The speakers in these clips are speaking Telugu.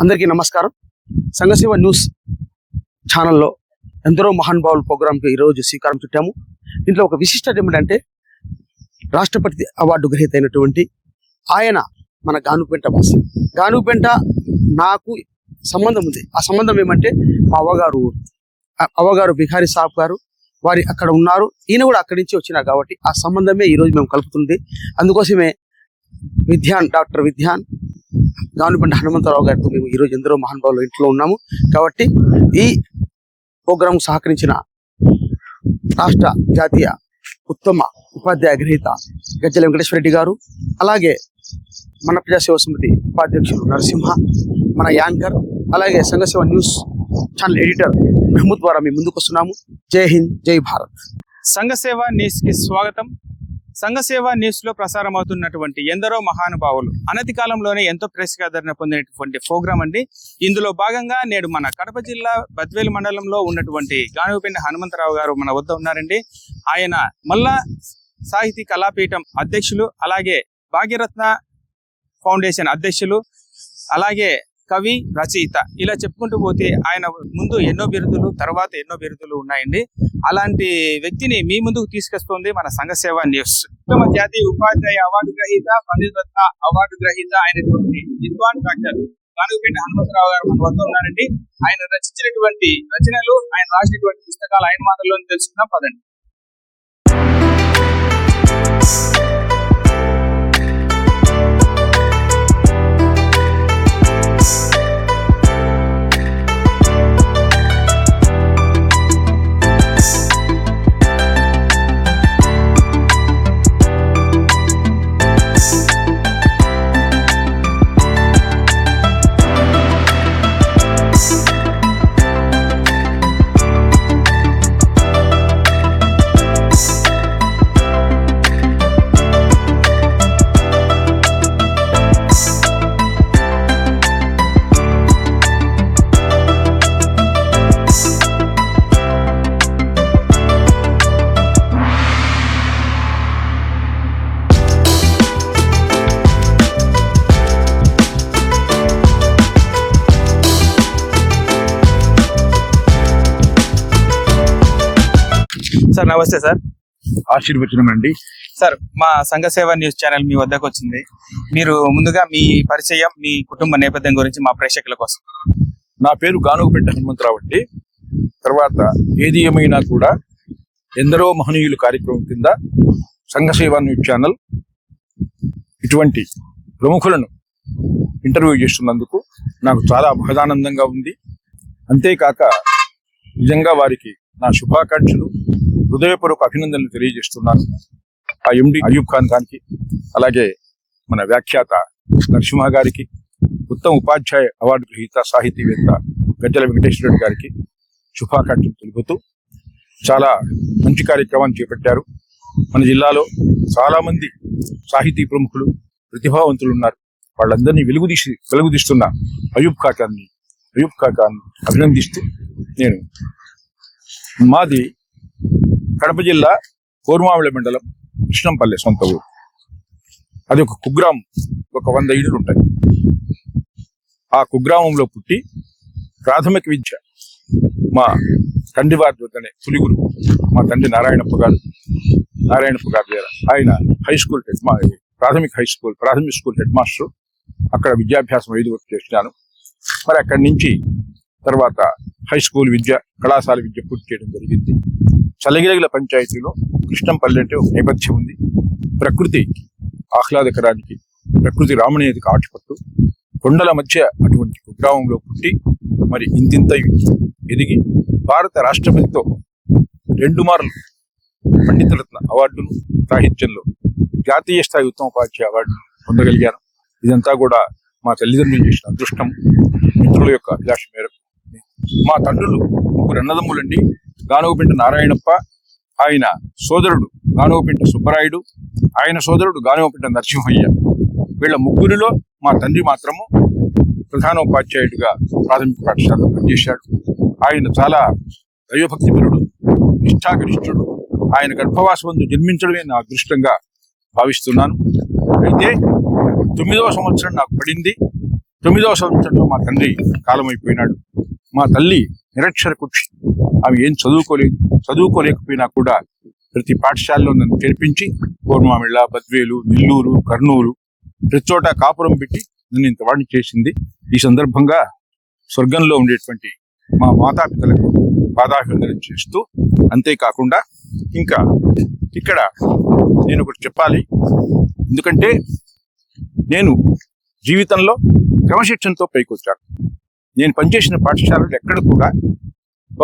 అందరికీ నమస్కారం. సంఘసేవ న్యూస్ ఛానల్లో ఎందరో మహానుభావుల ప్రోగ్రాంకి ఈరోజు శ్రీకారం చుట్టాము. దీంట్లో ఒక విశిష్టత ఏమిటంటే రాష్ట్రపతి అవార్డు గ్రహీత అయినటువంటి ఆయన మన గానుగుపెంట వాసి. గానుగుపెంట నాకు సంబంధం ఉంది. ఆ సంబంధం ఏమంటే మా అవ్వగారు బిహారీ సాబ్ గారు వారి అక్కడ ఉన్నారు. ఈయన కూడా అక్కడి నుంచి వచ్చినారు కాబట్టి ఆ సంబంధమే ఈరోజు మేము కలుపుతుంది. అందుకోసమే డాక్టర్ విద్యాన్ గానుగుపెంట హనుమంతరావు గారితో మేము ఈరోజు ఎందరో మహానుభావులు ఇంట్లో ఉన్నాము. కాబట్టి ఈ ప్రోగ్రాం సహకరించిన రాష్ట్ర జాతీయ ఉత్తమ ఉపాధ్యాయ గ్రహీత గజ్జల వెంకటేశ్వర రెడ్డి గారు, అలాగే మన ప్రజాసేవ సమితి ఉపాధ్యక్షులు నరసింహ, మన యాంకర్, అలాగే సంఘసేవ న్యూస్ ఛానల్ ఎడిటర్ మెహమూద్ ద్వారా మేము ముందుకు వస్తున్నాము. జై హింద్, జై భారత్. సంఘసేవ న్యూస్ కి స్వాగతం. సంఘసేవ న్యూస్ లో ప్రసారం అవుతున్నటువంటి ఎందరో మహానుభావులు అనతి కాలంలోనే ఎంతో ప్రేక్షకాదరణ పొందినటువంటి ప్రోగ్రాం అండి. ఇందులో భాగంగా నేడు మన కడప జిల్లా బద్వేలు మండలంలో ఉన్నటువంటి గానుగుపెంట హనుమంతరావు గారు మన వద్ద ఉన్నారండి. ఆయన మల్లా సాహితీ కళాపీఠం అధ్యక్షులు, అలాగే భాగ్యరత్న ఫౌండేషన్ అధ్యక్షులు, అలాగే కవి, రచయిత, ఇలా చెప్పుకుంటూ పోతే ఆయన ముందు ఎన్నో బిరుదులు, తర్వాత ఎన్నో బిరుదులు ఉన్నాయండి. అలాంటి వ్యక్తిని మీ ముందుకు తీసుకొస్తుంది మన సంఘసేవ న్యూస్. ఉత్తమ జాతీయ ఉపాధ్యాయ అవార్డు గ్రహీత, పండితరత్న అవార్డు గ్రహీత అయినటువంటి విద్వాన్ డాక్టర్ గానుగుపెంట హనుమంతరావు గారు మన వద్ద ఉన్నారండి. ఆయన రచించినటువంటి రచనలు, ఆయన రాసినటువంటి పుస్తకాలు ఆయన మాటల్లో తెలుసుకుందాం పదండి. సార్ నమస్తే సార్. ఆశీర్వచనం అండి. సార్, మా సంఘసేవ న్యూస్ ఛానల్ మీ వద్దకు వచ్చింది. మీరు ముందుగా మీ పరిచయం, మీ కుటుంబ నేపథ్యం గురించి మా ప్రేక్షకుల కోసం. నా పేరు గానుగుపెంట హనుమంతరావు అండి. తర్వాత ఏది ఏమైనా కూడా ఎందరో మహనీయులు కార్యక్రమం కింద సంఘసేవ న్యూస్ ఛానల్ ఇటువంటి ప్రముఖులను ఇంటర్వ్యూ చేస్తున్నందుకు నాకు చాలా మహదానందంగా ఉంది. అంతేకాక నిజంగా వారికి నా శుభాకాంక్షలు, హృదయపూర్వక అభినందనలు తెలియజేస్తున్నాను. ఆ ఎండి అయూబ్ ఖాన్ గారికి, అలాగే మన వ్యాఖ్యాత నరసింహ గారికి, ఉత్తమ ఉపాధ్యాయ అవార్డు గ్రహీత సాహితీవేత్త గజ్జల వెంకటేశ్వర రెడ్డి గారికి శుభాకాంక్షలు తెలుపుతూ చాలా మంచి కార్యక్రమాన్ని చేపట్టారు. మన జిల్లాలో చాలా మంది సాహితీ ప్రముఖులు, ప్రతిభావంతులు ఉన్నారు. వాళ్ళందరినీ వెలుగుదీస్తున్న అయూబ్ ఖాకాన్ని అభినందిస్తూ నేను మాది కడప జిల్లా కోరుమామిళ్ళ మండలం కృష్ణంపల్లె సొంత ఊరు. అది ఒక కుగ్రామం. ఒక 100 ఇళ్ళు ఉంటాయి. ఆ కుగ్రామంలో పుట్టి ప్రాథమిక విద్య మా తండ్రి వారి వద్దనే పులిగురు మా తండ్రి నారాయణప్ప గారు గారు ఆయన ప్రాథమిక స్కూల్ హెడ్ మాస్టర్. అక్కడ విద్యాభ్యాసం 5 వరకు చేసినాను. మరి అక్కడి నుంచి తర్వాత హై స్కూల్ విద్య, కళాశాల విద్య పూర్తి చేయడం జరిగింది. చలగిరగిల పంచాయతీలో కృష్ణంపల్లి అంటే ఒక నేపథ్యం ఉంది. ప్రకృతి ఆహ్లాదకరానికి, ప్రకృతి రామణీయతకి ఆటపట్టు, కొండల మధ్య అటువంటి కుగ్రామంలో పుట్టి మరి ఇంతింత ఎదిగి భారత రాష్ట్రపతితో 2 మార్లు పండితరత్న అవార్డును, సాహిత్యంలో జాతీయ స్థాయి ఉత్తమ ఉపాధ్యాయ అవార్డును పొందగలిగాను. ఇదంతా కూడా మా తల్లిదండ్రులు చేసిన అదృష్టం, మిత్రుల యొక్క అభిలాష మేరకు. మా తండ్రులు 3 అన్నదమ్ములండి. గానుగుపెంట నారాయణప్ప, ఆయన సోదరుడు గానుగుపెంట సుబ్బరాయుడు, ఆయన సోదరుడు గానుగుపెంట నరసింహయ్య. వీళ్ళ ముగ్గురిలో మా తండ్రి మాత్రము ప్రధానోపాధ్యాయుడిగా ప్రాథమిక పాఠశాలలో పనిచేశాడు. ఆయన చాలా దైవభక్తిపరుడు, నిష్ఠాగరిష్ఠుడు. ఆయన గర్భవాసమందు జన్మించడమే నా అదృష్టంగా భావిస్తున్నాను. అయితే 9వ సంవత్సరం నాకు పడింది. 9వ సంవత్సరంలో మా తండ్రి కాలమైపోయినాడు. మా తల్లి నిరక్షరకుక్షి, ఆమె ఏం చదువుకోలేకపోయినా కూడా ప్రతి పాఠశాలలో నన్ను చేర్పించి కోర్మామిళ్ళ, బద్వేలు, నెల్లూరు, కర్నూలు ప్రతి చోట కాపురం పెట్టి నన్ను ఇంతవాడిని చేసింది. ఈ సందర్భంగా స్వర్గంలో ఉండేటువంటి మా మాతాపితలకు పాదాభివందనం చేస్తూ, అంతేకాకుండా ఇంకా ఇక్కడ నేను ఒకటి చెప్పాలి. ఎందుకంటే నేను జీవితంలో క్రమశిక్షణతో పైకొచ్చాను. నేను పనిచేసిన పాఠశాలలో ఎక్కడ కూడా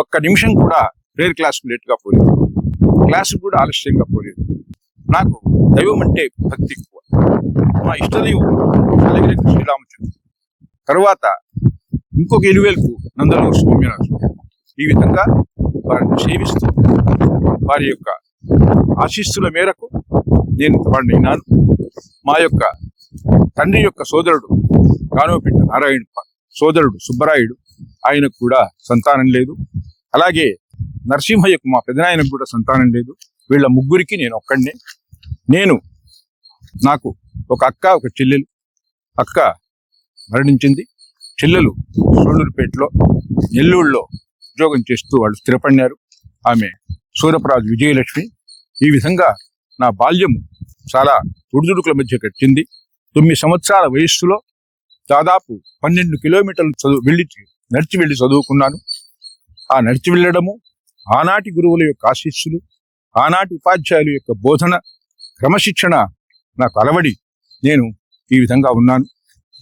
ఒక్క నిమిషం కూడా ప్రేయర్ క్లాస్కు లేట్గా పోలేదు, క్లాసు కూడా ఆలస్యంగా పోలేదు. నాకు దైవం అంటే భక్తి ఎక్కువ. మా ఇష్టదైవం అలగిరి శ్రీరామచంద్ర, తర్వాత ఇంకొక ఎలువేల్పు నందలూరు స్వామినాథ. ఈ విధంగా వారిని సేవిస్తూ వారి యొక్క ఆశీస్సుల మేరకు నేను వాడినైనాను. మా యొక్క తండ్రి యొక్క సోదరుడు గానుగపెట్ట నారాయణప్ప సోదరుడు సుబ్బరాయుడు, ఆయనకు కూడా సంతానం లేదు. అలాగే నరసింహయ్యకు మా పెదనాయనకు కూడా సంతానం లేదు. వీళ్ళ ముగ్గురికి నేను ఒక్కడినే. నాకు ఒక అక్క, ఒక చెల్లెలు. అక్క మరణించింది. చెల్లెలు సోళ్ళూరుపేటలో, నెల్లూరులో ఉద్యోగం చేస్తూ వాళ్ళు స్థిరపడినారు. ఆమె సూరపరాజు విజయలక్ష్మి. ఈ విధంగా నా బాల్యము చాలా ఒడిదుడుకుల మధ్య గడిచింది. 9 సంవత్సరాల వయస్సులో దాదాపు 12 కిలోమీటర్లు నడిచి వెళ్ళి చదువుకున్నాను. ఆ నడిచి వెళ్ళడము, ఆనాటి గురువుల యొక్క ఆశీస్సులు, ఆనాటి ఉపాధ్యాయుల యొక్క బోధన, క్రమశిక్షణ నాకు అలవడి నేను ఈ విధంగా ఉన్నాను.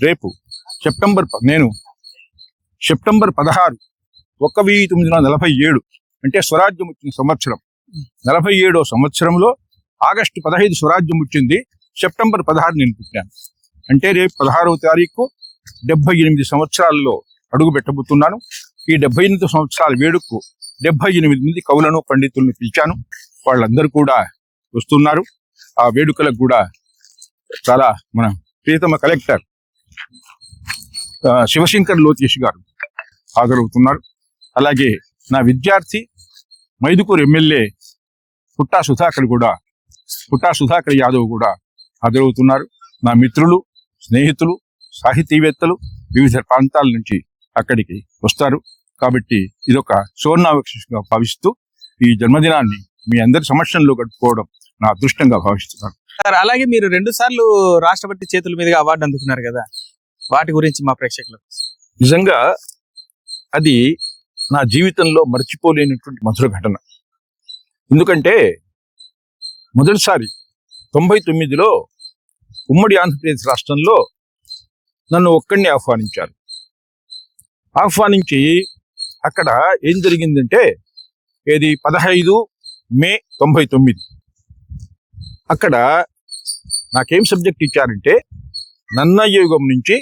రేపు సెప్టెంబర్ 16, 1947 అంటే స్వరాజ్యం వచ్చిన సంవత్సరం. 47వ సంవత్సరంలో ఆగస్టు 15 స్వరాజ్యం వచ్చింది. సెప్టెంబర్ 16 నేను పుట్టాను. అంటే రేపు 16వ తారీఖు 78 సంవత్సరాల్లో అడుగు పెట్టబోతున్నాను. ఈ 78 సంవత్సరాల వేడుకకు 78 మంది కవులను, పండితులను పిలిచాను. వాళ్ళందరూ కూడా వస్తున్నారు. ఆ వేడుకలకు కూడా చాలా మన ప్రియతమ కలెక్టర్ శివశంకర్ లోకేష్ గారు హాజరవుతున్నారు. అలాగే నా విద్యార్థి మైదుకూరు ఎమ్మెల్యే పుట్టా సుధాకర్ యాదవ్ కూడా హాజరవుతున్నారు. నా మిత్రులు, స్నేహితులు, సాహితీవేత్తలు వివిధ ప్రాంతాల నుంచి అక్కడికి వస్తారు. కాబట్టి ఇదొక సువర్ణావకాశంగా భావిస్తూ ఈ జన్మదినాన్ని మీ అందరి సమక్షంలో గడుపుకోవడం నా అదృష్టంగా భావిస్తున్నాను. సార్, అలాగే మీరు 2 సార్లు రాష్ట్రపతి చేతుల మీదుగా అవార్డు అందుకున్నారు కదా, వాటి గురించి మా ప్రేక్షకులకు. నిజంగా అది నా జీవితంలో మర్చిపోలేనటువంటి మధుర ఘటన. ఎందుకంటే మొదటిసారి 99లో ఉమ్మడి ఆంధ్రప్రదేశ్ రాష్ట్రంలో నన్ను ఒక్కడిని ఆహ్వానించి అక్కడ ఏం జరిగిందంటే, 15 మే 99 అక్కడ నాకేం సబ్జెక్ట్ ఇచ్చారంటే, నన్నయ్య యుగం నుంచి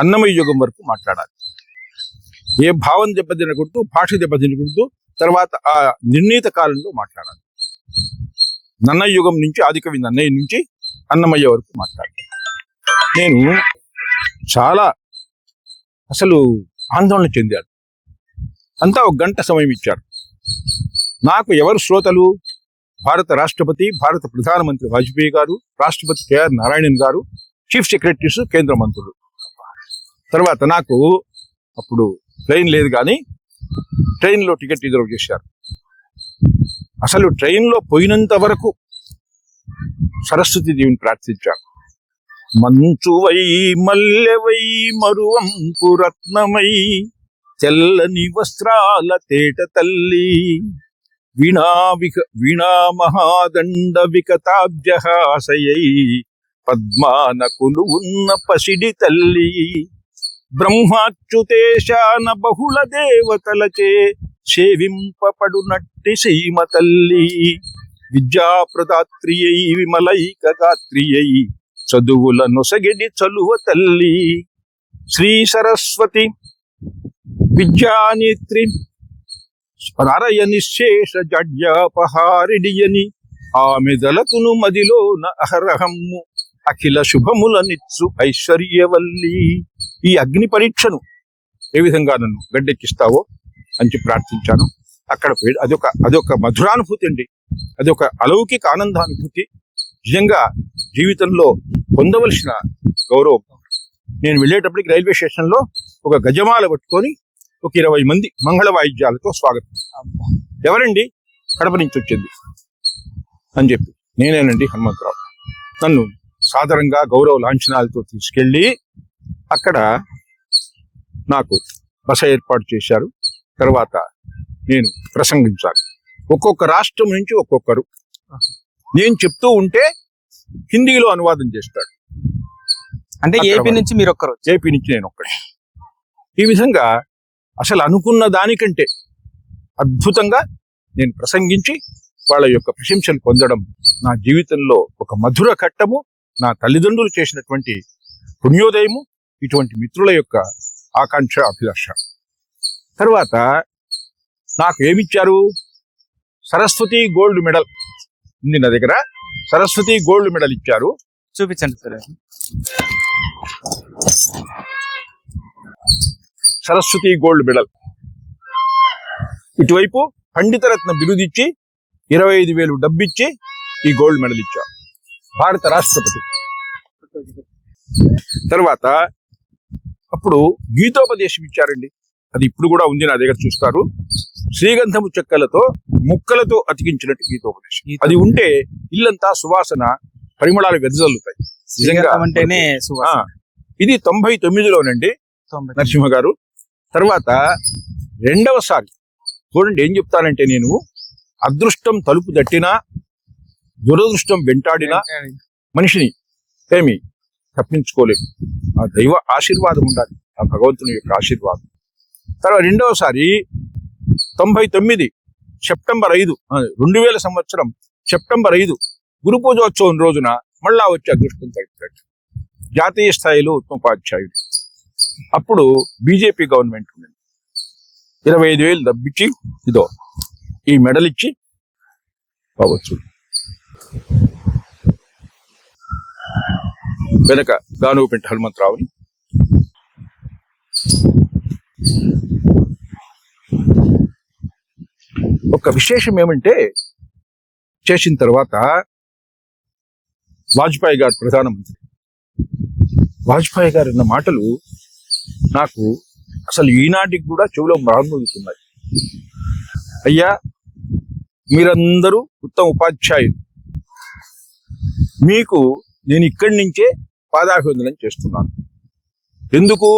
అన్నమయ్య యుగం వరకు మాట్లాడాలి. ఏ భావం దెబ్బతినకూడదు, భాష దెబ్బతినకూడదు, తర్వాత ఆ నిర్ణీత కాలంలో మాట్లాడాలి. నన్నయ్య యుగం నుంచి, ఆదికవి నన్నయ్య నుంచి అన్నమయ్య వరకు మాట్లాడాలి. నేను చాలా అసలు ఆందోళన చెందాను. అంతా 1 గంట సమయం ఇచ్చారు. నాకు ఎవరు శ్రోతలు? భారత రాష్ట్రపతి, భారత ప్రధానమంత్రి వాజ్పేయి గారు, రాష్ట్రపతి కేఆర్ నారాయణన్ గారు, చీఫ్ సెక్రటరీస్, కేంద్ర మంత్రులు. తర్వాత నాకు అప్పుడు ట్రైన్ లేదు, కానీ ట్రైన్లో టికెట్ రిజర్వ్ చేశారు. అసలు ట్రైన్లో పోయినంత వరకు సరస్వతి దేవిని ప్రార్థించారు. మంచువై మల్లెవై మరువంపు రత్నమై తెల్లని వస్త్రాల తేట తల్లి, వీణా మహాదండ వికతాబ్జహాసయై పద్మానకులు ఉన్న పసిడి తల్లి, బ్రహ్మాచ్యుతేశాన బహుళ దేవతలచే సేవింపబడునట్టి సీమ తల్లి, విద్యాప్రదాత్రియై విమలైక గాత్రియై చదువుల నొసగిడి చలువ తల్లి, శ్రీ సరస్వతి విద్యానేత్రి స్మరయ నిశేష జడ్యాపహారిడియని ఆమె దళతును మదిలోన అహరహమ్ము అఖిల శుభముల నిత్సు ఐశ్వర్యవల్లి. ఈ అగ్ని పరీక్షను ఏ విధంగా నన్ను గడ్డెక్కిస్తావో అని ప్రార్థించాను. అక్కడ అదొక మధురానుభూతి అండి. అదొక అలౌకిక ఆనందానుభూతి. నిజంగా జీవితంలో పొందవలసిన గౌరవం. నేను వెళ్ళేటప్పటికి రైల్వే స్టేషన్లో ఒక గజమాల పట్టుకొని ఒక 20 మంది మంగళ వాయిద్యాలతో స్వాగతం. ఎవరండి? కడప నుంచి వచ్చింది అని చెప్పి, నేనేనండి హనుమంతరావు. నన్ను సాదరంగా గౌరవ లాంఛనాలతో తీసుకెళ్ళి అక్కడ నాకు బస ఏర్పాటు చేశారు. తర్వాత నేను ప్రసంగించాలి. ఒక్కొక్క రాష్ట్రం నుంచి ఒక్కొక్కరు. నేను చెప్తూ ఉంటే హిందీలో అనువాదం చేస్తాడు. అంటే ఏపీ నుంచి మీరు ఒక్కరు? ఏపీ నుంచి నేను ఒక్కడే. ఈ విధంగా అసలు అనుకున్న దానికంటే అద్భుతంగా నేను ప్రసంగించి వాళ్ళ యొక్క ప్రశంసలు పొందడం నా జీవితంలో ఒక మధుర ఘట్టము, నా తల్లిదండ్రులు చేసినటువంటి పుణ్యోదయము, ఇటువంటి మిత్రుల యొక్క ఆకాంక్ష, అభిలాష. తర్వాత నాకు ఏమిచ్చారు? సరస్వతి గోల్డ్ మెడల్ ఉంది నా దగ్గర. సరస్వతి గోల్డ్ మెడల్ ఇచ్చారు. చూపించండి సార్. Saraswati gold medal. ఇటువైపు పండితరత్న బిరుదిచ్చి 25,000 డబ్బిచ్చి ఈ గోల్డ్ మెడల్ ఇచ్చారు భారత రాష్ట్రపతి. తర్వాత అప్పుడు గీతోపదేశం ఇచ్చారండి. అది ఇప్పుడు కూడా ఉంది నా దగ్గర, చూస్తారు. శ్రీగంధము చెక్కలతో ముక్కలతో అతికించినట్టు గీతోపదేశం. అది ఉంటే ఇల్లంతా సువాసన, పరిమళాలు వెదజల్లుతాయి. నిజంగా అంటేనే సువాసన. ఇది 99లోనండి నరసింహ గారు. తర్వాత రెండవసారి చూడండి ఏం చెప్తానంటే, నేను అదృష్టం తలుపు తట్టినా దురదృష్టం వెంటాడినా మనిషిని ఏమి తప్పించుకోలేదు. ఆ దైవ ఆశీర్వాదం ఉండాలి, ఆ భగవంతుని యొక్క ఆశీర్వాదం. తర్వాత రెండవసారి 99 సెప్టెంబర్ 5 2000 సంవత్సరం సెప్టెంబర్ 5 గురు పూజోత్సవం రోజున మళ్ళా వచ్చి అదృష్టం తగ్గినట్టు జాతీయ స్థాయిలో ఉత్తమోపాధ్యాయుడు. అప్పుడు బీజేపీ గవర్నమెంట్ ఉండింది. 25,000 డబ్బిచ్చి ఇదో ఈ మెడల్ ఇచ్చి కావచ్చు. వెనక గానుగుపెంట హనుమంతరావుని. ఒక విశేషం ఏమంటే, చేసిన తర్వాత వాజ్పేయి గారు ప్రధానమంత్రి. వాజ్పేయి గారు అన్న మాటలు నాకు అసలు ఈనాటికి కూడా చెవిలో మ్రాన్మోగుతున్నాయి. అయ్యా, మీరందరూ ఉత్తమ ఉపాధ్యాయులు, మీకు నేను ఇక్కడి నుంచే పాదాభివందనం చేస్తున్నాను. ఎందుకు?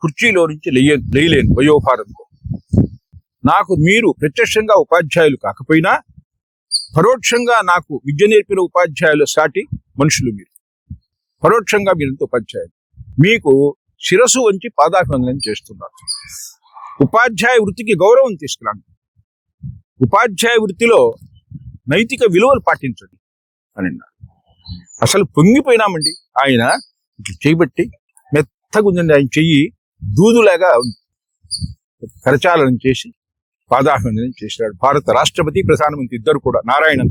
కుర్చీలో నుంచి లేయలేను వయోభారంతో. నాకు మీరు ప్రత్యక్షంగా ఉపాధ్యాయులు కాకపోయినా పరోక్షంగా నాకు విద్య నేర్పిన ఉపాధ్యాయుల సాటి మనుషులు మీరు. పరోక్షంగా మీరంతా ఉపాధ్యాయులు. మీకు శిరస్సు వంచి పాదాభివందనం చేస్తున్నారు. ఉపాధ్యాయ వృత్తికి గౌరవం తీసుకురాండి. ఉపాధ్యాయ వృత్తిలో నైతిక విలువలు పాటించండి అని అన్నారు. అసలు పొంగిపోయినామండి. ఆయన ఇట్లా చేయబట్టి మెత్తగుందండి. ఆయన చెయ్యి దూదులాగా కరచాలనం చేసి పాదాభివందనం చేశాడు. భారత రాష్ట్రపతి, ప్రధానమంత్రి ఇద్దరు కూడా, నారాయణ.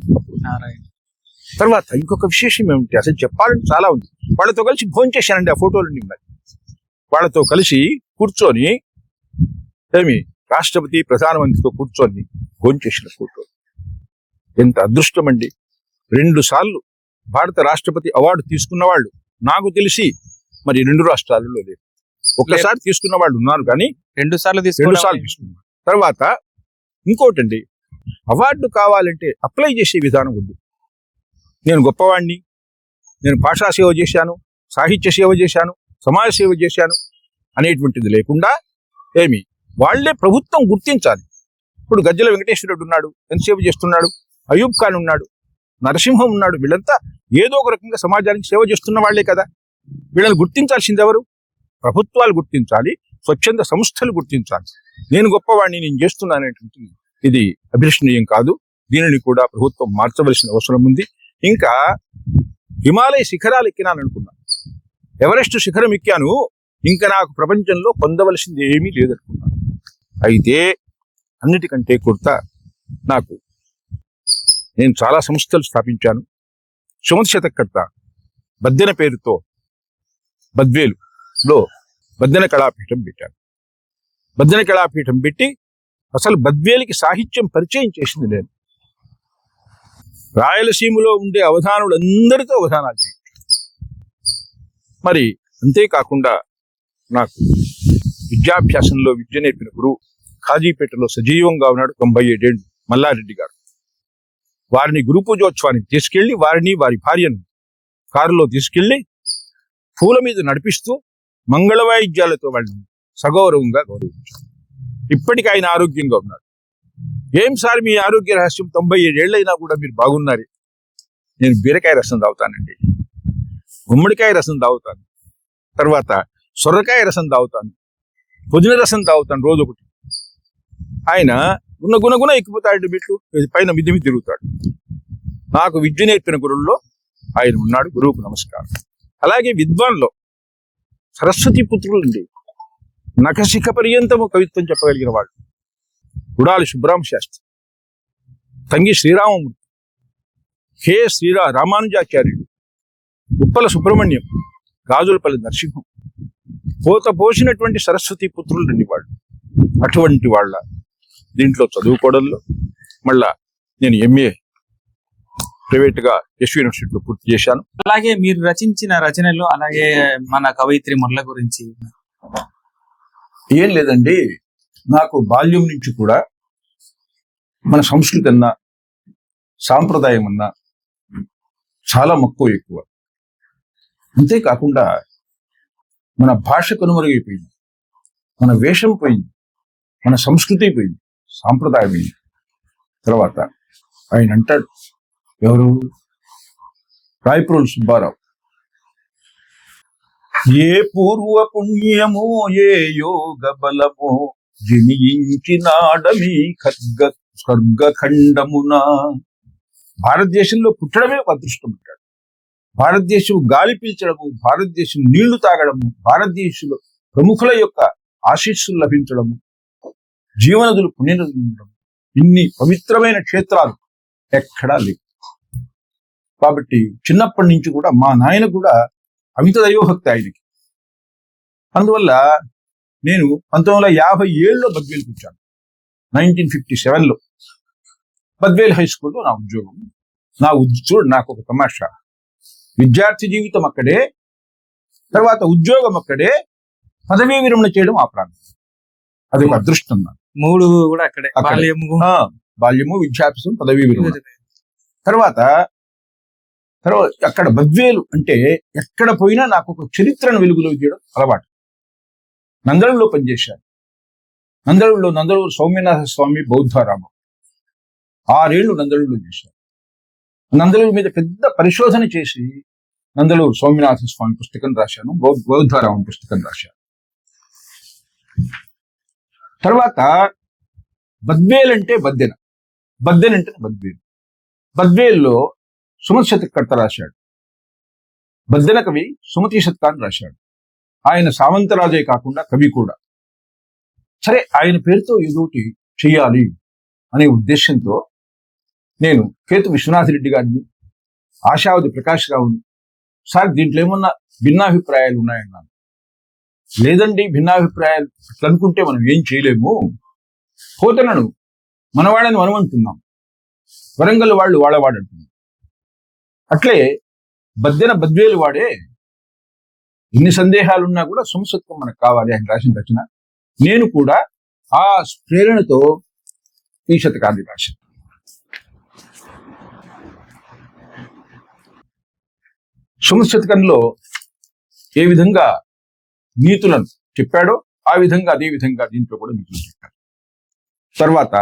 తర్వాత ఇంకొక విశేషం ఏమిటి, అసలు చెప్పాలంటే చాలా ఉంది. వాళ్ళతో కలిసి భోజనం చేశానండి. ఆ ఫోటోలు ఉన్నాయి. వాళ్ళతో కలిసి కూర్చొని రాష్ట్రపతి ప్రధానమంత్రితో కూర్చొని భోజనం చేసిన ఫోటో. ఎంత అదృష్టం అండి. 2 సార్లు భారత రాష్ట్రపతి అవార్డు తీసుకున్న వాళ్ళు నాకు తెలిసి మరి 2 రాష్ట్రాలలో లేదు. ఒక్కసారి తీసుకున్న వాళ్ళు ఉన్నారు, కానీ 2 సార్లు తీసుకున్నారు. తర్వాత ఇంకోటండి, అవార్డు కావాలంటే అప్లై చేసే విధానం ఉంది. నేను గొప్పవాణ్ణి, నేను భాషా సేవ చేశాను, సాహిత్య సేవ చేశాను, సమాజ సేవ చేశాను అనేటువంటిది లేకుండా వాళ్లే ప్రభుత్వం గుర్తించాలి. ఇప్పుడు గజ్జల వెంకటేశ్వరరెడ్డి ఉన్నాడు, ఎంత సేవ చేస్తున్నాడు. అయూబ్ ఖాన్ ఉన్నాడు, నరసింహం ఉన్నాడు. వీళ్ళంతా ఏదో ఒక రకంగా సమాజానికి సేవ చేస్తున్న వాళ్లే కదా. వీళ్ళని గుర్తించాల్సింది ఎవరు? ప్రభుత్వాలు గుర్తించాలి, స్వచ్ఛంద సంస్థలు గుర్తించాలి. నేను గొప్పవాడిని, నేను చేస్తున్నానేటువంటి ఇది అభిలషణీయం కాదు. దీనిని కూడా ప్రభుత్వం మార్చవలసిన అవసరం ఉంది. ఇంకా హిమాలయ శిఖరాలు ఎక్కినాననుకున్నాను, ఎవరెస్ట్ శిఖరం ఎక్కాను, ఇంకా నాకు ప్రపంచంలో పొందవలసింది ఏమీ లేదనుకున్నాను. అయితే అన్నిటికంటే కొత్త నాకు, నేను చాలా సంస్థలు స్థాపించాను. సుమతి శతకర్త బద్దెన పేరుతో బద్వేలులో బద్దెన కళాపీఠం పెట్టాను. బద్దెన కళాపీఠం పెట్టి అసలు బద్వేలికి సాహిత్యం పరిచయం చేసింది నేను. రాయలసీమలో ఉండే అవధానులందరితో అవధానాలు చేయించాను. మరి అంతేకాకుండా నాకు విద్యాభ్యాసంలో విద్య నేర్పిన గురువు ఖాజీపేటలో సజీవంగా ఉన్నాడు 97 ఏళ్ళు మల్లారెడ్డి గారు. వారిని గురు పూజోత్సవానికి తీసుకెళ్లి వారిని వారి భార్యను కారులో తీసుకెళ్లి పూల మీద నడిపిస్తూ మంగళ వాయిద్యాలతో వాళ్ళని సగౌరవంగా గౌరవించారు. ఇప్పటికీ ఆయన ఆరోగ్యంగా ఉన్నారు. ఏం సార్ మీ ఆరోగ్య రహస్యం? 97 ఏళ్ళైనా కూడా మీరు బాగున్నారు. నేను బీరకాయ రసం తాగుతానండి, గుమ్మడికాయ రసం తాగుతాను, తర్వాత సొరకాయ రసం తాగుతాను, పుదీన రసం తాగుతాను రోజు ఒకటి. ఆయన గుణ ఎక్కిపోతాడు, మెట్లు పైన మిద్ది మీద తిరుగుతాడు. నాకు విద్య నేర్పిన గురువుల్లో ఆయన ఉన్నాడు. గురువుకు నమస్కారం. అలాగే విద్వాన్లో సరస్వతి పుత్రులండి, నఖశిఖ పర్యంతము కవిత్వం చెప్పగలిగిన వాళ్ళు గుడాలి సుబ్రహ్మ శాస్త్రి, తంగి శ్రీరామమూర్తి, కె రామానుజాచార్యుడు, ఉప్పల సుబ్రహ్మణ్యం, గాజులపల్లి నరసింహం, పోత పోసినటువంటి సరస్వతి పుత్రులండి వాళ్ళు. అటువంటి వాళ్ళ దీంట్లో చదువుకోవడంలో మళ్ళా నేను ఎంఏ ప్రైవేట్గా ఎస్ యూనివర్సిటీలో పూర్తి చేశాను. అలాగే మీరు రచించిన రచనలు, అలాగే మన కవయిత్రి మురళ గురించి. ఏం లేదండి, నాకు బాల్యం నుంచి కూడా మన సంస్కృతి అన్నా సాంప్రదాయం అన్నా చాలా మక్కువ ఎక్కువ. అంతేకాకుండా మన భాష కనుమరుగైపోయింది, మన వేషం పోయింది, మన సంస్కృతి పోయింది, సాంప్రదాయం పోయింది. తర్వాత ఆయన అంటాడు, ఎవరు, రాయప్రోలు సుబ్బారావు, ఏ పూర్వ పుణ్యమో ఏ యోగ బలమో జనించినాడమి స్వర్గఖండమున. భారతదేశంలో పుట్టడమే ఒక అదృష్టం అంటాడు. భారతదేశం గాలి పీల్చడము, భారతదేశం నీళ్లు తాగడము, భారతదేశంలో ప్రముఖుల యొక్క ఆశీస్సులు లభించడము, జీవనదులు పుణ్యనదులు ఉండడం, ఇన్ని పవిత్రమైన క్షేత్రాలు ఎక్కడా లేవు. కాబట్టి చిన్నప్పటి నుంచి కూడా మా నాయన కూడా అమిత దైవభక్తి ఆయనకి. అందువల్ల నేను 1957లో బద్వేలుకు వచ్చాను. 1957లో బద్వేల్ హై స్కూల్లో నా ఉద్యోగం. చూడు, నాకు ఒక తమాషా, విద్యార్థి జీవితం అక్కడే, తర్వాత ఉద్యోగం అక్కడే, పదవీ విరమణ చేయడం ఆ ప్రాంతం. అది ఒక అదృష్టం నాకు. 3 కూడా అక్కడే, బాల్యము, విద్యాభ్యాసం, పదవీ విరమణ. తర్వాత అక్కడ బద్వేలు అంటే ఎక్కడ పోయినా నాకు ఒక చరిత్రను వెలుగులో చేయడం అలవాటు. నందళంలో పనిచేశాను. నందళూరు సౌమ్యనాథ స్వామి బౌద్ధారామం 6 ఏళ్లు నందళూరులో చేశాను. నందళూరు మీద పెద్ద పరిశోధన చేసి నందళూరు సౌమ్యనాథ స్వామి పుస్తకం రాశాను, బౌద్ధారామం పుస్తకం రాశాను. తర్వాత బద్వేల్ అంటే బద్దెన, బద్దెన అంటే బద్వేలు. బద్వేల్లో సుమతి శతకర్త రాశాడు. బద్దెన కవి సుమతి శతకాన్ని రాశాడు. ఆయన సామంతరాజే కాకుండా కవి కూడా. సరే, ఆయన పేరుతో ఏదోటి చెయ్యాలి అనే ఉద్దేశంతో నేను కేతు విశ్వనాథరెడ్డి గారిని, ఆశావతి ప్రకాష్ రావుని, సార్ దీంట్లో ఏమన్నా భిన్నాభిప్రాయాలు ఉన్నాయన్నాను. లేదండి, భిన్నాభిప్రాయాలు అట్లా అనుకుంటే మనం ఏం చేయలేము. పోతనను మనవాడని మనం అంటున్నాం, వరంగల్ వాళ్ళు వాళ్ళవాడంటున్నాం. అట్లే బద్దెన బద్వేలు వాడే. ఎన్ని సందేహాలున్నా కూడా సంసత్వం మనకు కావాలి ఆయన రాసిన రచన. నేను కూడా ఆ ప్రేరణతో ఈ శతకాన్ని రాశాను. సుమతి శతకంలో ఏ విధంగా నీతులను చెప్పాడో ఆ విధంగా అదే విధంగా దీంట్లో కూడా నీతులు చెప్పాడు. తర్వాత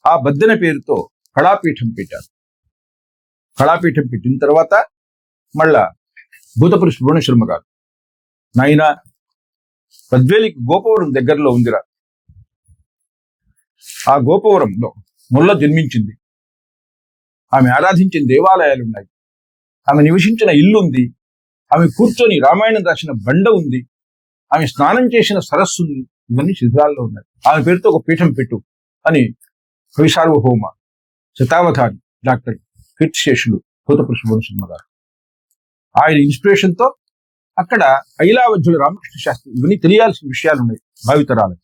ఆ బద్దెన పేరుతో కళాపీఠం పెట్టారు. కళాపీఠం పెట్టిన తర్వాత మళ్ళా భూతపురి సుబ్రహ్మణ్య శర్మ గారు, నాయన బద్వేలికి గోపవరం దగ్గరలో ఉందిరా, ఆ గోపవరంలో ముల్ల జన్మించింది, ఆమె ఆరాధించిన దేవాలయాలు ఉన్నాయి, ఆమె నివసించిన ఇల్లు ఉంది, ఆమె కూర్చొని రామాయణం రాసిన బండ ఉంది, ఆమె స్నానం చేసిన సరస్సు ఉంది, ఇవన్నీ చిత్రాల్లో ఉన్నాయి. ఆమె పేరుతో ఒక పీఠం పెట్టు అని కవి సార్వభౌమ శతావధాని డాక్టర్ కీర్తిశేషులు భూతపురి సుబ్రహ్మణ్య శర్మ గారు, ఆయన ఇన్స్పిరేషన్ తో అక్కడ ఐలావజ్జుల రామకృష్ణ శాస్త్రి, ఇవన్నీ తెలియాల్సిన విషయాలు ఉన్నాయి భావితరాలకు.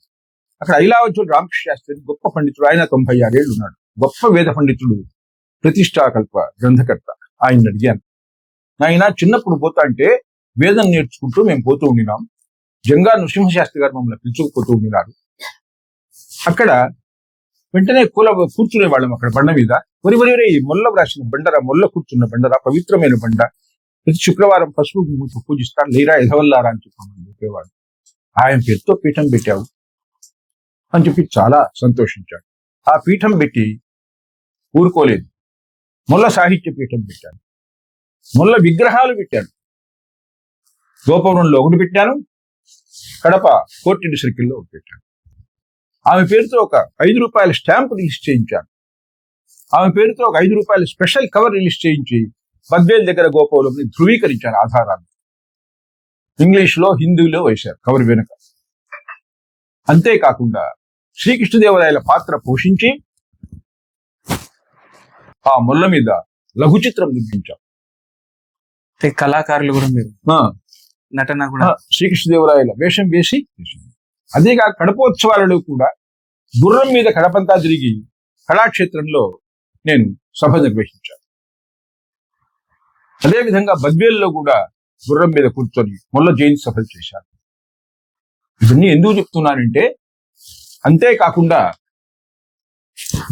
అక్కడ ఐలావజ్జుల రామకృష్ణ శాస్త్రి గొప్ప పండితుడు, ఆయన 96 ఏళ్ళు ఉన్నాడు, గొప్ప వేద పండితుడు, ప్రతిష్టాకల్ప గ్రంథకర్త. ఆయన అడిగాను, నాయన చిన్నప్పుడు పోతా అంటే వేదం నేర్చుకుంటూ మేము పోతూ ఉండినాం. జంగా నృసింహశాస్త్రి గారు మమ్మల్ని పిలుచుకుపోతూ ఉండినారు. అక్కడ వెంటనే కూర్చునే వాళ్ళం అక్కడ బండ మీద. వరి మొల్ల రాసిన బండరా, మొల్ల కూర్చున్న బండరా, పవిత్రమైన బండ. ప్రతి శుక్రవారం పసుపు కుంకుమతో పూజిస్తారు, లేరా ఎదవల్లారా అని చెప్పేవాడు. ఆయన పేరుతో పీఠం పెట్టావు అని చెప్పి చాలా సంతోషించాడు. ఆ పీఠం పెట్టి ఊరుకోలేదు, మొల్ల సాహిత్య పీఠం పెట్టాను, మొల్ల విగ్రహాలు పెట్టాను. గోపవరంలో ఒకటి పెట్టాను, కడప కోర్టు సర్కిల్లో ఒకటి పెట్టాను. ఆమె పేరుతో ఒక 5 రూపాయల స్టాంప్ రిలీజ్ చేయించాను. ఆమె పేరుతో ఒక 5 రూపాయల స్పెషల్ కవర్ రిలీజ్ చేయించి బద్వేల్ దగ్గర గోపవరంని ధృవీకరించారు ఆధారాన్ని. ఇంగ్లీష్లో, హిందీలో వేశారు కవర్ వెనుక. అంతేకాకుండా శ్రీకృష్ణదేవరాయల పాత్ర పోషించి ఆ మొల్ల మీద లఘు చిత్రం నిర్మించాం. కళాకారులు కూడా మీరు నటన కూడా శ్రీకృష్ణదేవరాయల వేషం వేసి. అదేగా కడపోత్సవాలలో కూడా గుర్రం మీద కడపంతా తిరిగి కళాక్షేత్రంలో నేను సభ నిర్వహించాను. అదేవిధంగా బద్వేల్లో కూడా గుర్రం మీద కూర్చొని మొల్ల జయంతి సభలు చేశాను. ఇవన్నీ ఎందుకు చెప్తున్నానంటే, అంతేకాకుండా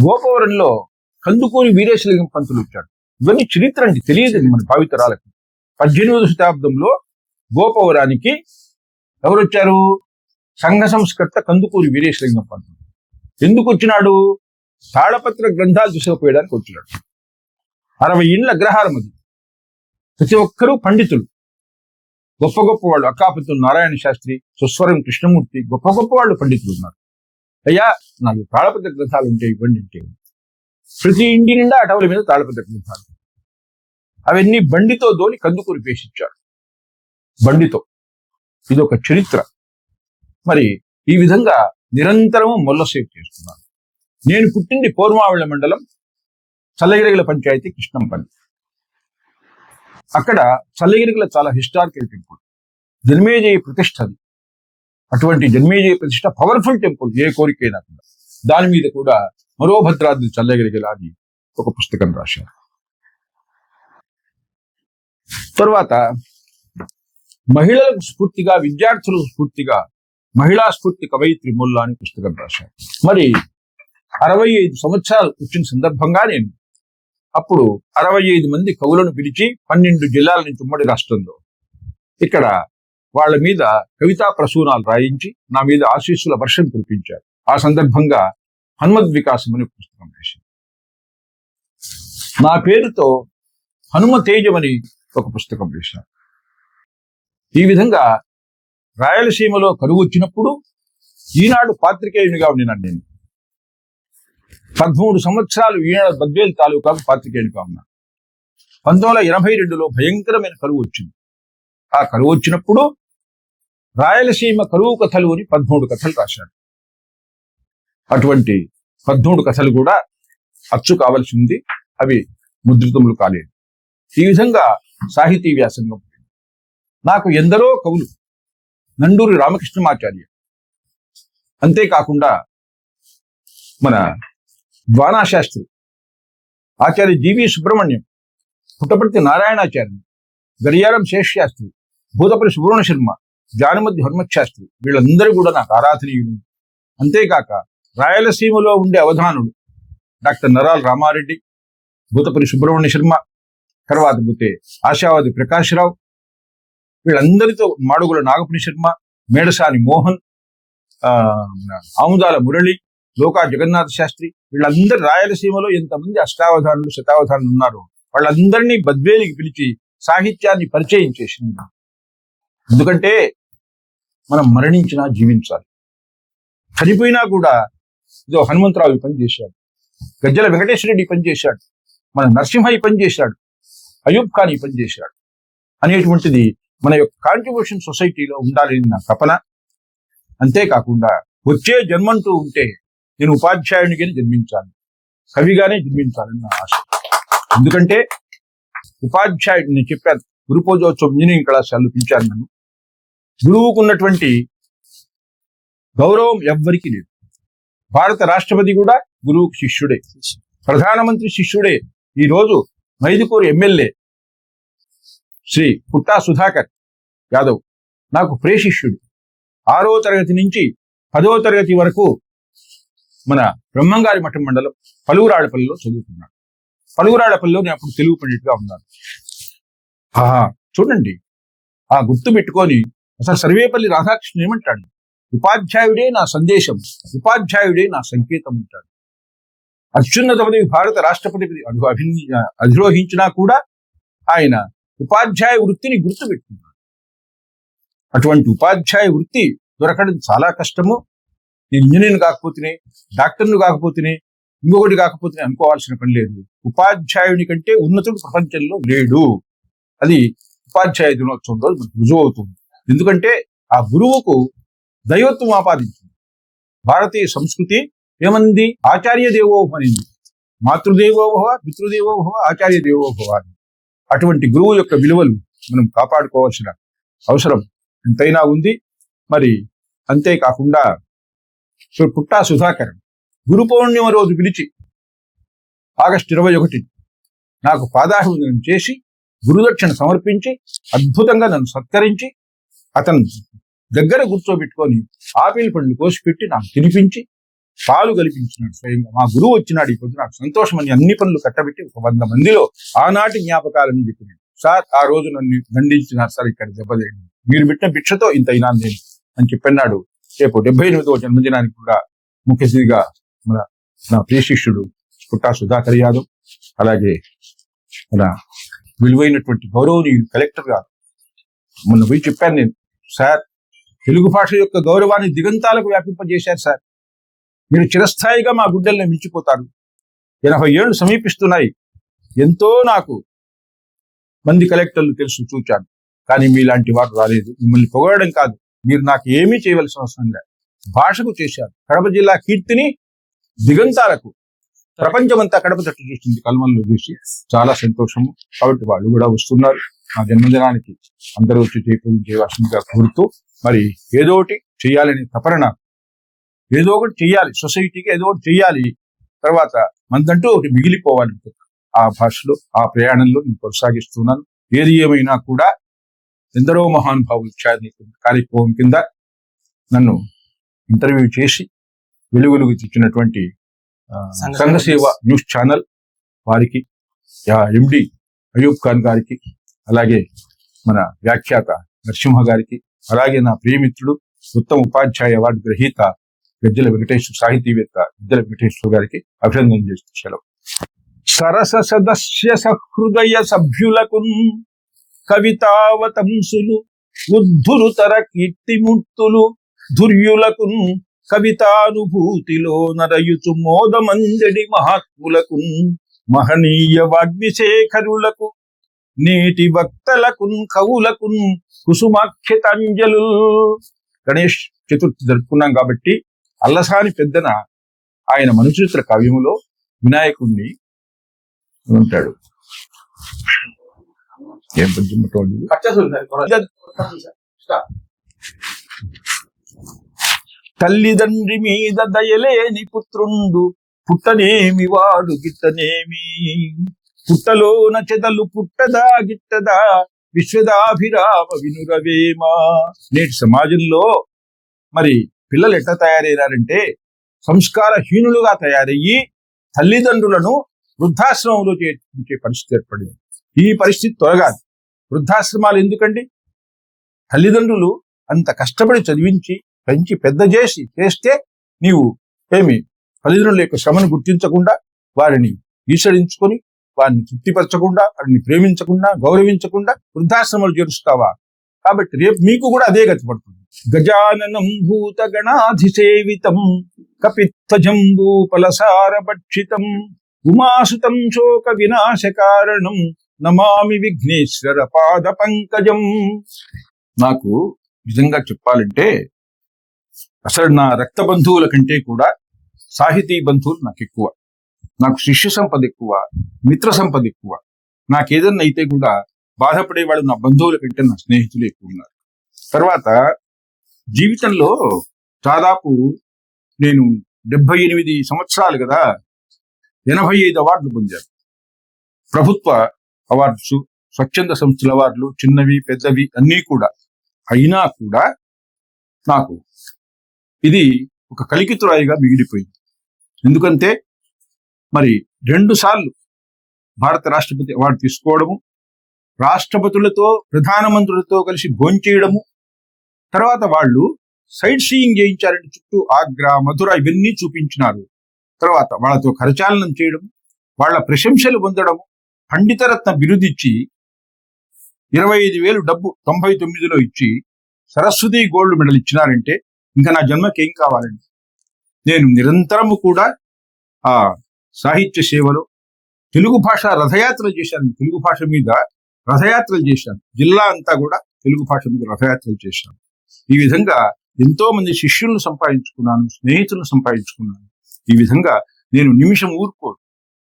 గోపవరంలో కందుకూరి వీరేశలింగం పంతులు వచ్చాడు. ఇవన్నీ చరిత్ర అంటే తెలియదు మన భావితరాలకు. 18వ శతాబ్దంలో గోపవరానికి ఎవరు వచ్చారు? సంఘ సంస్కర్త కందుకూరి వీరేశలింగం పంతులు. ఎందుకు వచ్చినాడు? తాళపత్ర గ్రంథాలు తీసుకుపోయడానికి వచ్చినాడు. 60 ఇండ్ల అగ్రహారం అది. ప్రతి ఒక్కరూ పండితులు, గొప్ప గొప్ప వాళ్ళు. అక్కాపత్తులు నారాయణ శాస్త్రి, సుస్వరం కృష్ణమూర్తి, గొప్ప గొప్ప వాళ్ళు పండితులు ఉన్నారు. అయ్యా, నాకు తాళపత్ర గ్రంథాలు ఉంటే ఇవ్వండి అంటే ప్రతి ఇంటి నిండా అటవుల మీద తాళపత్ర గ్రంథాలు. అవన్నీ బండితో దోని కందుకూరి పేషించాడు, బండితో. ఇది ఒక చరిత్ర. మరి ఈ విధంగా నిరంతరము మొల్ల సేవ చేస్తున్నాను. నేను పుట్టింది పోర్మావిళ్ళ మండలం చల్లగిరిగల పంచాయతీ కృష్ణంపల్లి. అక్కడ చల్లగిరిగల చాలా హిస్టారికల్ టెంపుల్, జన్మేజయ ప్రతిష్ఠ. అది అటువంటి జన్మేజయ ప్రతిష్ఠ పవర్ఫుల్ టెంపుల్, ఏ కోరికైనా కూడా. దాని మీద కూడా మరో భద్రాద్రి చల్లగిరిగల అని ఒక పుస్తకం రాశారు. తర్వాత మహిళలకు స్ఫూర్తిగా, విద్యార్థులకు స్ఫూర్తిగా మహిళా స్ఫూర్తి కవయిత్రి మొల్ల అని పుస్తకం రాశారు. మరి 65 సంవత్సరాలు వచ్చిన సందర్భంగా నేను అప్పుడు 65 మంది కవులను పిలిచి 12 జిల్లాల నుంచి ఉమ్మడి రాష్ట్రంలో ఇక్కడ వాళ్ళ మీద కవితా ప్రసూనాలు రాయించి నా మీద ఆశీస్సుల వర్షం కురిపించారు. ఆ సందర్భంగా హనుమద్ వికాసం అనే పుస్తకం రాశాను. నా పేరుతో హనుమ తేజం అని ఒక పుస్తకం వేశాను. ఈ విధంగా రాయలసీమలో కరువు వచ్చినప్పుడు ఈనాడు పాత్రికేయునిగా ఉన్నాను. నేను 13 సంవత్సరాలు ఈనాడు బద్వేల్ తాలూకాకు పాత్రికేయునిగా ఉన్నాను. 1982లో భయంకరమైన కరువు వచ్చింది. ఆ కరువు వచ్చినప్పుడు రాయలసీమ కరువు కథలు అని 13 కథలు రాశాను. అటువంటి 13 కథలు కూడా అచ్చు కావలసి ఉంది, అవి ముద్రితములు కాలేదు. ఈ విధంగా సాహితీ వ్యాసంగం. నాకు ఎందరో కవులు, నండూరి రామకృష్ణమాచార్య, అంతేకాకుండా మన ద్వానాశాస్త్రి, ఆచార్య జీవి సుబ్రహ్మణ్యం, పుట్టపర్తి నారాయణాచార్య, గడియారం శేషశాస్త్రి, భూతపల్లి సుబ్రహ్మణ్య శర్మ, జానమద్ది హనుమశాస్త్రి, వీళ్ళందరూ కూడా నాకు ఆరాధనీయులు. అంతేకాక రాయలసీమలో ఉండే అవధానుడు డాక్టర్ నరాల రామారెడ్డి, భూతపల్లి సుబ్రహ్మణ్య శర్మ, తర్వాత పోతే ఆశావాది ప్రకాశ్రావు, వీళ్ళందరితో మాడుగుల నాగపుని శర్మ, మేడసాని మోహన్, ఆముదాల మురళి, లోకా జగన్నాథ శాస్త్రి, వీళ్ళందరూ రాయలసీమలో ఎంతమంది అష్టావధానులు, శతావధానులు ఉన్నారో వాళ్ళందరినీ బద్వేలికి పిలిచి సాహిత్యాన్ని పరిచయం చేసింది. ఎందుకంటే మనం మరణించినా జీవించాలి. చనిపోయినా కూడా ఇదో హనుమంతరావు పని చేశాడు, గజ్జల వెంకటేశ్వరరెడ్డి పని చేశాడు, మన నరసింహ పని చేశాడు, అయూబ్ ఖాన్ పని చేశాడు అనేటువంటిది మన యొక్క కాంట్రిబ్యూషన్ సొసైటీలో ఉండాలని నా తపన. అంతేకాకుండా వచ్చే జన్మంటూ ఉంటే నేను ఉపాధ్యాయునిగానే జన్మించాలి, కవిగానే జన్మించాలని నా ఆశ. ఎందుకంటే ఉపాధ్యాయుడు, నేను చెప్పాను, గురు పూజోత్సవం ఇంజనీరింగ్ కళాశాలలో పిలిచాను నన్ను. గురువుకున్నటువంటి గౌరవం ఎవ్వరికీ లేదు. భారత రాష్ట్రపతి కూడా గురువుకు శిష్యుడే, ప్రధానమంత్రి శిష్యుడే. ఈరోజు మైదుకూరు ఎమ్మెల్యే శ్రీ పుట్టా సుధాకర్ యాదవ్ నాకు ప్రేశిష్యుడు. 6వ తరగతి నుంచి 10వ తరగతి వరకు మన బ్రహ్మంగారి మఠం మండలం పలువురాళ్లపల్లిలో చదువుకున్నాను. పలువురాళ్లపల్లిలో నేను అప్పుడు తెలుగు పండిట్గా ఉన్నాను. చూడండి, ఆ గుర్తు పెట్టుకొని అసలు సర్వేపల్లి రాధాకృష్ణ ఏమంటాడు? ఉపాధ్యాయుడే నా సందేశం, ఉపాధ్యాయుడే నా సంకేతం అంటాడు. అత్యున్నత పదవి భారత రాష్ట్రపతి అధిరోహించినా కూడా ఆయన ఉపాధ్యాయ వృత్తిని గుర్తుపెట్టుకున్నాడు. అటువంటి ఉపాధ్యాయ వృత్తి దొరకడం చాలా కష్టము. నేను ఇంజనీర్ కాకపోతేనే, డాక్టర్ను కాకపోతేనే, ఇంకొకటి కాకపోతేనే అనుకోవాల్సిన పని లేదు. ఉపాధ్యాయుని కంటే ఉన్నతుడు ప్రపంచంలో లేడు. అది ఉపాధ్యాయ దినోత్సవం రోజు మనకు రుజువు అవుతుంది. ఎందుకంటే ఆ గురువుకు దైవత్వం ఆపాదించింది. భారతీయ సంస్కృతి ఏమంది? ఆచార్య దేవోభవ అనింది. మాతృదేవోభవ, పితృదేవోభవ, ఆచార్య దేవోభవ అని. అటువంటి గురువు యొక్క విలువలు మనం కాపాడుకోవాల్సిన అవసరం ఎంతైనా ఉంది. మరి అంతేకాకుండా పుట్టా సుధాకర్ గురు పౌర్ణిమ రోజు పిలిచి ఆగస్టు 21 నాకు పాదాభివందనం చేసి గురుదక్షిణ సమర్పించి అద్భుతంగా నన్ను సత్కరించి అతను దగ్గర కూర్చోబెట్టుకొని ఆపిల్ పండ్లు కోసిపెట్టి నాకు తినిపించి పాలు కల్పించినాడు స్వయంగా. మా గురువు వచ్చినాడు, ఈ పొద్దు నాకు సంతోషం అని అన్ని పనులు కట్టబెట్టి 100 మందిలో ఆనాటి జ్ఞాపకాలని చెప్పినాడు. సార్, ఆ రోజు నన్ను దండించినారు సార్, ఇక్కడ దెబ్బతేయండి, మీరు పెట్టిన భిక్షతో ఇంత అయినా నేను అని చెప్పన్నాడు. రేపు 78వ జన్మదినానికి కూడా ముఖ్య అతిథిగా నా ప్రియ శిష్యుడు పుట్టా సుధాకర్ యాదవ్, అలాగే మన విలువైనటువంటి గౌరవనీయులు కలెక్టర్ గారు మొన్న పోయి చెప్పాను నేను, సార్ తెలుగు భాష యొక్క గౌరవాన్ని దిగంతాలకు వ్యాపింపజేశారు సార్, మీరు చిరస్థాయిగా మా గుడ్డల్ని మించిపోతారు. 80 ఏళ్ళు సమీపిస్తున్నాయి. ఎంతో నాకు మంది కలెక్టర్లు తెలుసు, చూచాను, కానీ మీలాంటి వారు రాలేదు. మిమ్మల్ని పొగడడం కాదు, మీరు నాకు ఏమీ చేయవలసిన అవసరం లేదు, భాషకు చేశారు. కడప జిల్లా కీర్తిని దిగంతాలకు ప్రపంచమంతా కడప తట్టు చూస్తుంది, కల్మల్లో చూసి చాలా సంతోషము. కాబట్టి వాళ్ళు కూడా వస్తున్నారు. నా జన్మదినానికి అందరూ వచ్చి చేయవలసిందిగా కోరుతూ, మరి ఏదో ఒకటి చెయ్యాలని తపన నాకు, ఏదో ఒకటి చెయ్యాలి, సొసైటీకి ఏదో ఒకటి చెయ్యాలి, తర్వాత మనదంటూ ఒకటి మిగిలిపోవాలి. ఆ భాషలో ఆ ప్రయాణంలో నేను కొనసాగిస్తున్నాను. ఏది ఏమైనా కూడా ఎందరో మహానుభావులు కార్యక్రమం కింద నన్ను ఇంటర్వ్యూ చేసి వెలుగులుగు తెచ్చినటువంటి సంఘసేవ న్యూస్ ఛానల్ వారికి, ఎండి అయూబ్ ఖాన్ గారికి, అలాగే మన వ్యాఖ్యాత నరసింహ గారికి, అలాగే నా ప్రియమిత్రుడు ఉత్తమ ఉపాధ్యాయ అవార్డు గ్రహీత గజ్జల వెంకటేశ్వర, సాహితీవేత్త గజ్జల వెంకటేశ్వర గారికి అభినందన చేస్తూ సెలవు. సరస సదస్య సహృదయ సభ్యులకు కవితావతంసులు ఉద్ధురుతర కీర్తిమూర్తులు దుర్యులకు కవితానుభూతిలో నరయుచు మోదమంజడి మహాత్ములకు మహనీయ వాగ్విశేఖరులకు నేటి వక్తలకు కవులకు కుసుమాఖ్యతాంజలు. గణేష్ చతుర్థి జరుపుకున్నాం కాబట్టి అల్లసాని పెద్దన ఆయన మనుచరిత్ర కావ్యములో వినాయకుడిని ఉంటాడు. ఏం తల్లిదండ్రి మీద దయలేని పుత్రుండు పుట్టనేమి వాడు గిట్టనేమి, పుట్టలోన చెదలు పుట్టదా గిట్టదా విశ్వదాభిరామ వినురవేమా. నేటి సమాజంలో మరి పిల్లలు ఎట్లా తయారయ్యారంటే సంస్కారహీనులుగా తయారయ్యి తల్లిదండ్రులను వృద్ధాశ్రమంలో చేర్చే పరిస్థితి ఏర్పడింది. ఈ పరిస్థితి తొలగాలి. వృద్ధాశ్రమాలు ఎందుకండి? తల్లిదండ్రులు అంత కష్టపడి చదివించి పెంచి పెద్ద చేస్తే నీవు ఏమి తల్లిదండ్రుల యొక్క శ్రమను గుర్తించకుండా, వారిని ఈసడించుకొని, వారిని తృప్తిపరచకుండా, వారిని ప్రేమించకుండా, గౌరవించకుండా వృద్ధాశ్రమాలు చేరుస్తావా? కాబట్టి రేపు మీకు కూడా అదే గతి పడుతుంది. గజాననం భూత గణాధిసేవితం కపిత్వజంబూపలసార భక్షితం ఉమాసుతం శోక వినాశ కారణం నమామి విఘ్నేశ్వర పాద పంకజం. నాకు నిజంగా చెప్పాలంటే అసలు నా రక్త బంధువుల కంటే కూడా సాహితీ బంధువులు నాకు ఎక్కువ. నాకు శిష్య సంపద ఎక్కువ, మిత్ర సంపద ఎక్కువ. నాకేదన్నా అయితే కూడా బాధపడేవాడు నా బంధువుల కంటే నా స్నేహితులు ఎక్కువ ఉన్నారు. తర్వాత జీవితంలో దాదాపు నేను 78 సంవత్సరాలు కదా, 85 అవార్డులు పొందాను. ప్రభుత్వ అవార్డ్స్, స్వచ్ఛంద సంస్థల అవార్డులు, చిన్నవి పెద్దవి అన్నీ కూడా. అయినా కూడా నాకు ఇది ఒక కలికితురాయిగా మిగిలిపోయింది. ఎందుకంటే మరి 2 సార్లు భారత రాష్ట్రపతి అవార్డు తీసుకోవడము, రాష్ట్రపతులతో ప్రధానమంత్రులతో కలిసి భోంచేయడము, తర్వాత వాళ్ళు సైట్ సీయింగ్ చేయించారంటే చుట్టూ ఆగ్రా, మధుర ఇవన్నీ చూపించినారు. తర్వాత వాళ్ళతో కరచాలనం చేయడం, వాళ్ళ ప్రశంసలు పొందడము, పండితరత్న బిరుదిచ్చి 25,000 డబ్బు 99లో ఇచ్చి సరస్వతి గోల్డ్ మెడల్ ఇచ్చినారంటే ఇంకా నా జన్మకి ఏం కావాలండి. నేను నిరంతరము కూడా ఆ సాహిత్య సేవలో తెలుగు భాష రథయాత్రలు చేశాను. తెలుగు భాష మీద రథయాత్రలు చేశాను. జిల్లా అంతా కూడా తెలుగు భాష మీద రథయాత్రలు చేశాను. ఈ విధంగా ఎంతో మంది శిష్యులను సంపాదించుకున్నాను, స్నేహితులను సంపాదించుకున్నాను. ఈ విధంగా నేను నిమిషం ఊరుకోను,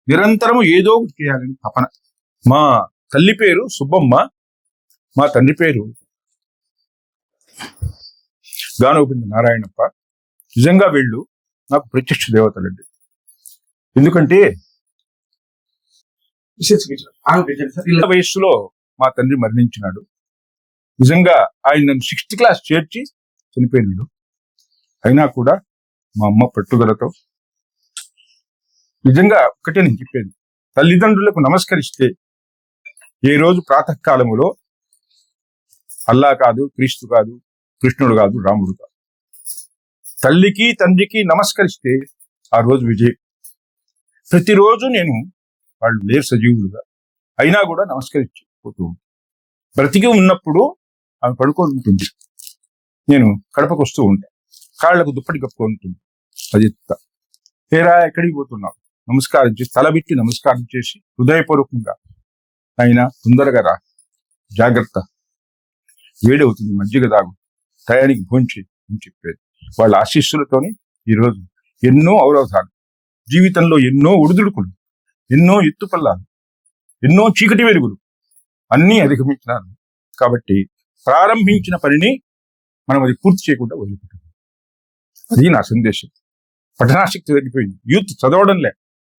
నిరంతరము ఏదో ఒకటి చేయాలని తపన. మా తల్లి పేరు సుబ్బమ్మ, మా తండ్రి పేరు గానోపింద నారాయణప్ప. నిజంగా వీళ్ళు నాకు ప్రత్యక్ష దేవతలండి. ఎందుకంటే చిన్న వయస్సులో మా తండ్రి మరణించినాడు. నిజంగా ఆయన నన్ను 6th క్లాస్ చేర్చి చనిపోయినాడు. అయినా కూడా మా అమ్మ పట్టుదలతో, నిజంగా ఒకటే నేను చెప్పేది, తల్లిదండ్రులకు నమస్కరిస్తే ఏ రోజు ప్రాతకాలములో అల్లా కాదు, క్రీస్తు కాదు, కృష్ణుడు కాదు, రాముడు కాదు, తల్లికి తండ్రికి నమస్కరిస్తే ఆ రోజు విజయం. ప్రతిరోజు నేను, వాళ్ళు లేరు సజీవులుగా, అయినా కూడా నమస్కరించి పోతూ ఉంటాను. బ్రతికి ఉన్నప్పుడు ఆమె పడుకొని ఉంటుంది, నేను కడపకు వస్తూ ఉంటాను, కాళ్లకు దుప్పటి కప్పుకొని ఉంటుంది. అది తేరా ఎక్కడికి పోతున్నావు, నమస్కారం చేసి తల పెట్టి నమస్కారం చేసి హృదయపూర్వకంగా, అయినా తొందరగా రా, జాగ్రత్త, వేడవుతుంది, మజ్జిగ తాగు, టయానికి భోంచి అని చెప్పేది. వాళ్ళ ఆశీస్సులతోనే ఈరోజు ఎన్నో అవరోధాలు, జీవితంలో ఎన్నో ఒడిదుడుకులు, ఎన్నో ఎత్తుపల్లాలు, ఎన్నో చీకటి వెలుగులు అన్నీ అధిగమించినారు. కాబట్టి ప్రారంభించిన పనిని మనం అది పూర్తి చేయకుండా వదిలిపెట్టాం. అది నా సందేశం. పఠనాశక్తి తగ్గిపోయింది, యూత్ చదవడంలే,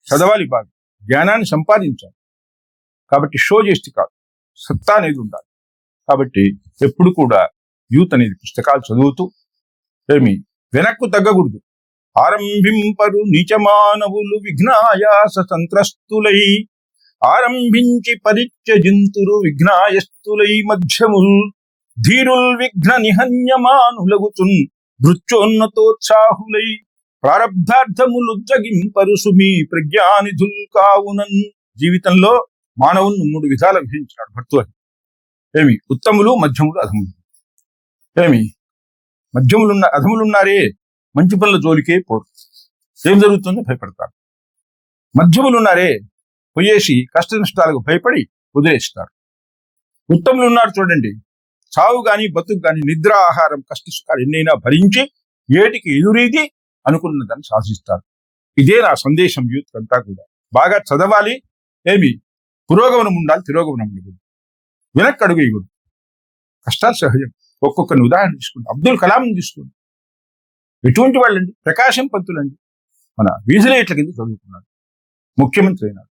చదవాలి, బాగా జ్ఞానాన్ని సంపాదించాలి. కాబట్టి షో చేస్తే కాదు, సత్తా అనేది ఉండాలి. కాబట్టి ఎప్పుడు కూడా యూత్ అనేది పుస్తకాలు చదువుతూ ఏమి వెనక్కు తగ్గకూడదు. ఆరంభింపరు నీచమానవులు విఘ్నాయాస సంత్రస్తులై, ఆరంభించి పరిత్యజింతురు విఘ్నాయస్తులై మధ్యముల్, ధీరుల్ విఘ్న నిహన్యమానులగుచున్ భృత్యోన్నతోత్సాహులై, ప్రారబ్ధార్థములు జగింపరు సుమి ప్రజ్ఞానిధుల్ కావునన్. జీవితంలో మానవులను 3 విధాలు విభజించినాడు భర్తృహరి. ఏమి ఉత్తములు, మధ్యములు, అధములు. ఏమి అధములున్నారే మంచి పనుల జోలికే పోరు, ఏం జరుగుతుందో భయపడతారు. మధ్యములున్నారే పోయేసి కష్ట నష్టాలకు భయపడి వదిలేస్తారు. ఉత్తములు ఉన్నారు చూడండి, చావు గాని బతుకు గాని నిద్ర, ఆహారం, కష్ట సుఖాలు ఎన్నైనా భరించి ఏటికి ఎదురీది అనుకున్న దాన్ని సాధిస్తారు. ఇదే నా సందేశం యూత్ అంతా కూడా. బాగా చదవాలి, ఏమి పురోగమనం ఉండాలి, తిరోగమనం ఉండకూడదు, వెనక్కి అడుగు వేయకూడదు. కష్టాలు సహజం. ఒక్కొక్కరిని ఉదాహరణ తీసుకోండి, అబ్దుల్ కలాం తీసుకోండి. ఎటువంటి వాళ్ళండి, ప్రకాశం పంతులండి, మన వీధిలేట్ల కింద చదువుకున్నాడు, ముఖ్యమంత్రి అయినాడు.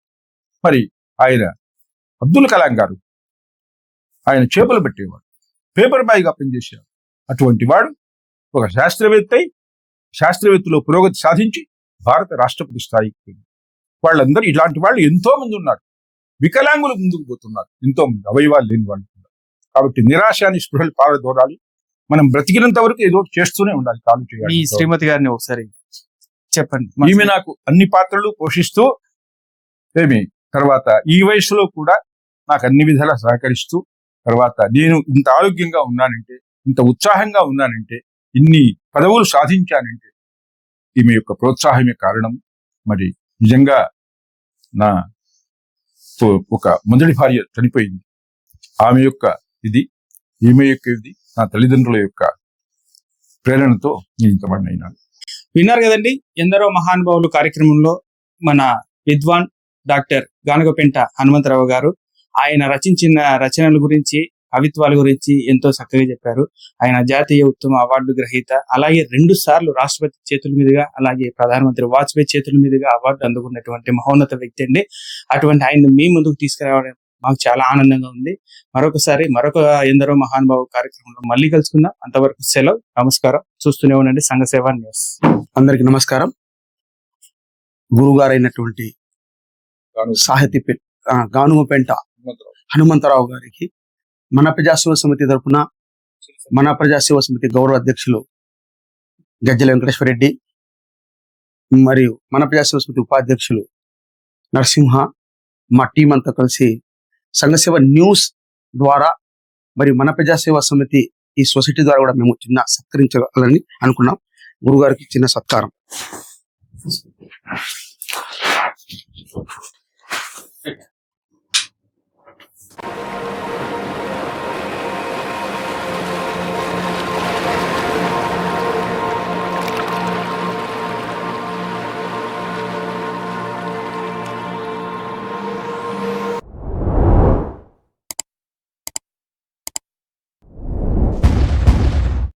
మరి ఆయన అబ్దుల్ కలాం గారు ఆయన చేపలు పెట్టేవాడు, పేపర్ బాయ్గా పనిచేసేవాడు. అటువంటి వాడు ఒక శాస్త్రవేత్తలో పురోగతి సాధించి భారత రాష్ట్రపతి స్థాయికి. వాళ్ళందరూ ఇలాంటి వాళ్ళు ఎంతో మంది ఉన్నారు. వికలాంగులు ముందుకు పోతున్నారు ఎంతో మంది, అవయవాలు లేని వాళ్ళు కూడా. కాబట్టి నిరాశ నిస్పృహలు పారదోరాలి. మనం బ్రతికినంత వరకు ఏదో చేస్తూనే ఉండాలి, కాలు చేయాలి. శ్రీమతి గారిని ఒకసారి చెప్పండి. ఈమె నాకు అన్ని పాత్రలు పోషిస్తూ ఏమి, తర్వాత ఈ వయసులో కూడా నాకు అన్ని విధాలా సహకరిస్తూ, తర్వాత నేను ఇంత ఆరోగ్యంగా ఉన్నానంటే, ఇంత ఉత్సాహంగా ఉన్నానంటే, ఇన్ని పదవులు సాధించానంటే ఈమె యొక్క ప్రోత్సాహమే కారణం. మరి నిజంగా నా ఒక మొదటి భార్య చనిపోయింది, ఆమె యొక్క ఇది, ఈమె యొక్క ఇది, నా తల్లిదండ్రుల యొక్క ప్రేరణతో నేను ఇంతమంది అయినాను. విన్నారు కదండి, ఎందరో మహానుభావులు కార్యక్రమంలో మన విద్వాన్ డాక్టర్ గానగపెంట హనుమంతరావు గారు ఆయన రచించిన రచనల గురించి, కవిత్వాల గురించి ఎంతో చక్కగా చెప్పారు. ఆయన జాతీయ ఉత్తమ అవార్డు గ్రహీత, అలాగే 2 సార్లు రాష్ట్రపతి చేతుల మీదుగా, అలాగే ప్రధానమంత్రి వాజ్పేయి చేతుల మీదుగా అవార్డు అందుకున్నటువంటి మహోన్నత వ్యక్తి అండి. అటువంటి ఆయన మీ ముందుకు తీసుకురావడం మాకు చాలా ఆనందంగా ఉంది. మరొకసారి మరొక ఎందరో మహానుభావ కార్యక్రమంలో మళ్ళీ కలుసుకుందాం. అంతవరకు సెలవు, నమస్కారం. చూస్తూనే ఉండండి సంఘసేవ న్యూస్. అందరికి నమస్కారం. గురుగారైనటువంటి గానుగపెంట హనుమంతరావు గారికి మన ప్రజాసేవ సమితి తరపున మన ప్రజాసేవ సమితి గౌరవ అధ్యక్షులు గజ్జల వెంకటేశ్వర రెడ్డి మరియు మన ప్రజాసేవ సమితి ఉపాధ్యక్షులు నరసింహ, మా టీం అంతా కలిసి సంఘసేవ న్యూస్ ద్వారా మరియు మన ప్రజాసేవ సమితి ఈ సొసైటీ ద్వారా కూడా మేము చిన్న సత్కరించాలని అనుకున్నాం. గురుగారికి చిన్న సత్కారం.